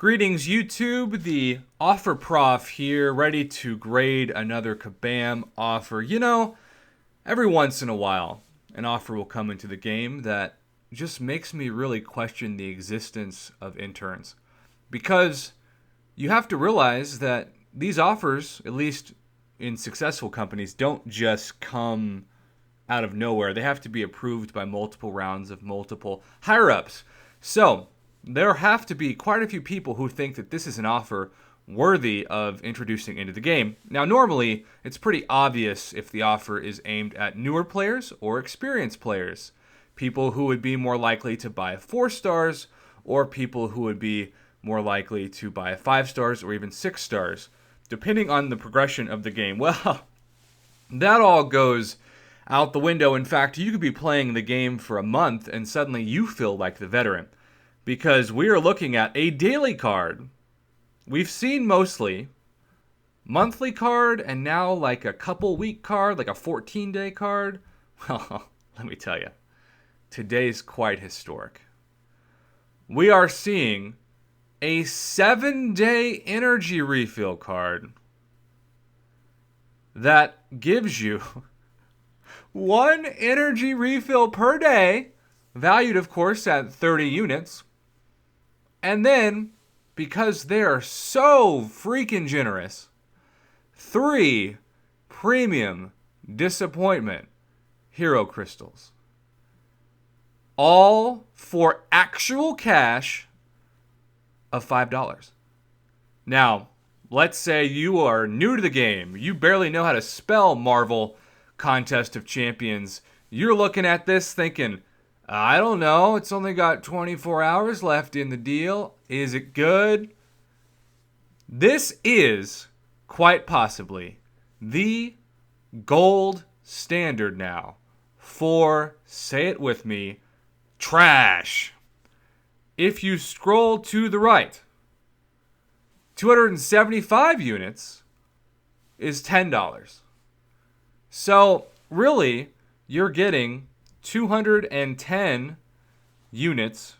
Greetings, YouTube. The Offer Prof here, ready to grade another Kabam offer. Every once in a while, an offer will come into the game that just makes me really question the existence of interns. Because you have to realize that these offers, at least in successful companies, don't just come out of nowhere. They have to be approved by multiple rounds of multiple higher-ups. So, there have to be quite a few people who think that this is an offer worthy of introducing into the game. Now, normally, it's pretty obvious if the offer is aimed at newer players or experienced players. People who would be more likely to buy 4 stars, or people who would be more likely to buy 5 stars or even 6 stars, depending on the progression of the game. Well, that all goes out the window. In fact, you could be playing the game for a month and suddenly you feel like the veteran. Because we are looking at a daily card. We've seen mostly monthly card and now like a couple week card, like a 14-day card. Well, let me tell you, today's quite historic. We are seeing a 7-day energy refill card that gives you 1 energy refill per day, valued of course at 30 units. And then, because they are so freaking generous, 3 premium disappointment hero crystals. All for actual cash of $5. Now, let's say you are new to the game. You barely know how to spell Marvel Contest of Champions. You're looking at this thinking, I don't know, it's only got 24 hours left in the deal. Is it good? This is, quite possibly, the gold standard now for, say it with me, trash. If you scroll to the right, 275 units is $10. So, really, you're getting 210 units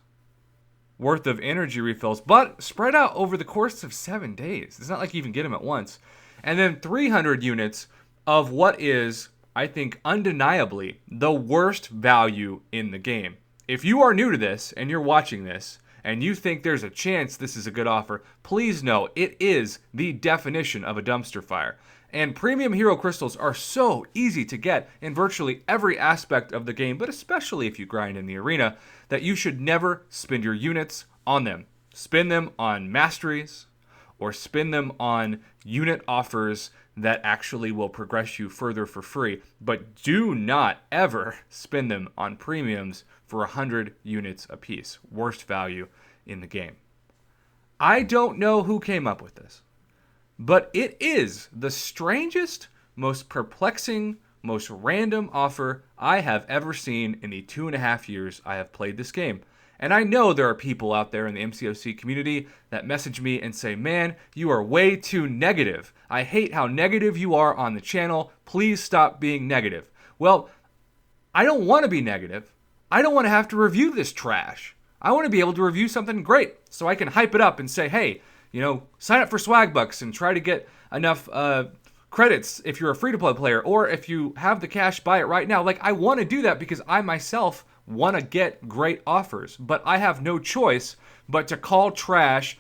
worth of energy refills, but spread out over the course of 7 days. It's not like you even get them at once. And then 300 units of what is, I think, undeniably the worst value in the game. If you are new to this and you're watching this and you think there's a chance this is a good offer, please know it is the definition of a dumpster fire. And premium hero crystals are so easy to get in virtually every aspect of the game, but especially if you grind in the arena, that you should never spend your units on them. Spend them on masteries, or spend them on unit offers that actually will progress you further for free. But do not ever spend them on premiums for 100 units apiece. Worst value in the game. I don't know who came up with this, but it is the strangest, most perplexing, most random offer I have ever seen in the 2.5 years I have played this game. And I know there are people out there in the MCOC community that message me and say, man, you are way too negative. I hate how negative you are on the channel. Please stop being negative. Well, I don't want to be negative. I don't want to have to review this trash. I want to be able to review something great so I can hype it up and say, hey, sign up for Swagbucks and try to get enough credits if you're a free-to-play player, or if you have the cash, buy it right now. Like, I want to do that because I myself want to get great offers, but I have no choice but to call trash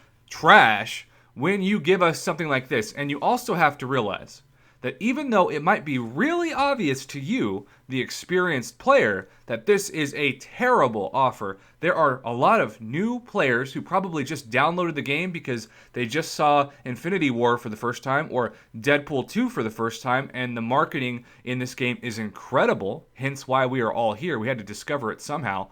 when you give us something like this. And you also have to realize that even though it might be really obvious to you, the experienced player, that this is a terrible offer, there are a lot of new players who probably just downloaded the game because they just saw Infinity War for the first time or Deadpool 2 for the first time, and the marketing in this game is incredible, hence why we are all here. We had to discover it somehow.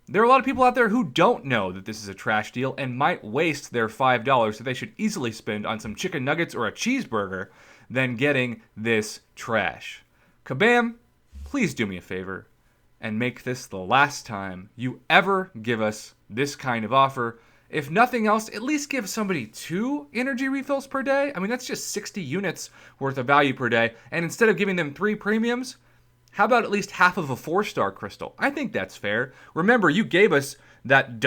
There are a lot of people out there who don't know that this is a trash deal and might waste their $5 that they should easily spend on some chicken nuggets or a cheeseburger than getting this trash. Kabam, please do me a favor and make this the last time you ever give us this kind of offer. If nothing else, at least give somebody 2 energy refills per day. I mean, that's just 60 units worth of value per day. And instead of giving them 3 premiums, how about at least half of a 4-star crystal? I think that's fair. Remember, you gave us that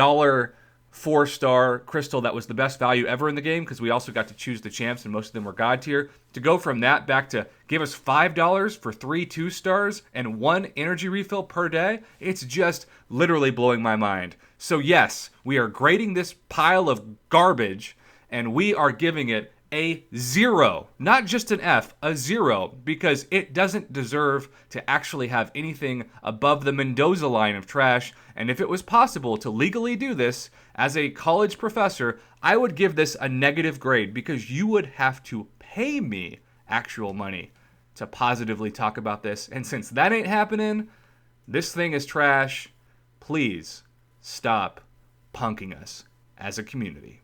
4-star crystal that was the best value ever in the game, because we also got to choose the champs and most of them were god tier, to go from that back to give us $5 for 3 2-stars and 1 energy refill per day, it's just literally blowing my mind. So yes, we are grading this pile of garbage and we are giving it a 0, not just an F, a 0, because it doesn't deserve to actually have anything above the Mendoza line of trash. And if it was possible to legally do this as a college professor, I would give this a negative grade, because you would have to pay me actual money to positively talk about this. And since that ain't happening, this thing is trash. Please stop punking us as a community.